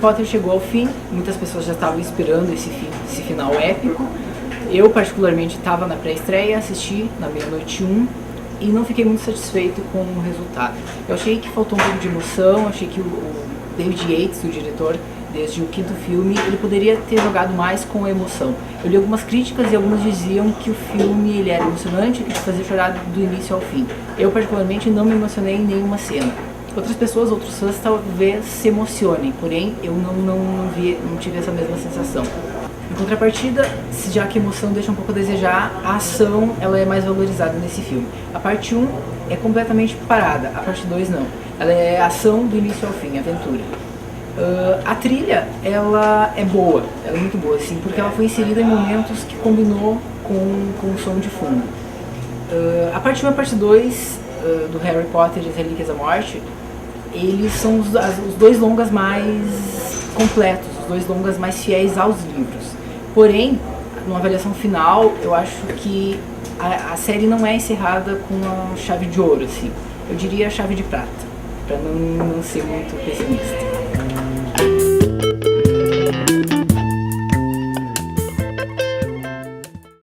Potter chegou ao fim, muitas pessoas já estavam esperando esse final épico. Eu particularmente estava na pré-estreia, assisti na meia-noite 1 e não fiquei muito satisfeito com o resultado. Eu achei que faltou um pouco de emoção, achei que o David Yates, o diretor, desde o quinto filme, ele poderia ter jogado mais com a emoção. Eu li algumas críticas e algumas diziam que o filme ele era emocionante, que te fazia chorar do início ao fim. Eu particularmente não me emocionei em nenhuma cena. Outras pessoas, outros fãs talvez se emocionem, porém eu não tive essa mesma sensação. Em contrapartida, já que a emoção deixa um pouco a desejar, a ação ela é mais valorizada nesse filme. A parte 1 é completamente parada, a parte 2 não. Ela é ação do início ao fim, aventura. A trilha, ela é boa, ela é muito boa, assim, porque ela foi inserida em momentos que combinou com o som de fundo. A parte 1 e a parte 2 do Harry Potter e as Relíquias da Morte, eles são os dois longas mais completos, os dois longas mais fiéis aos livros. Porém, numa avaliação final, eu acho que a série não é encerrada com a chave de ouro, assim. Eu diria a chave de prata, para não ser muito pessimista.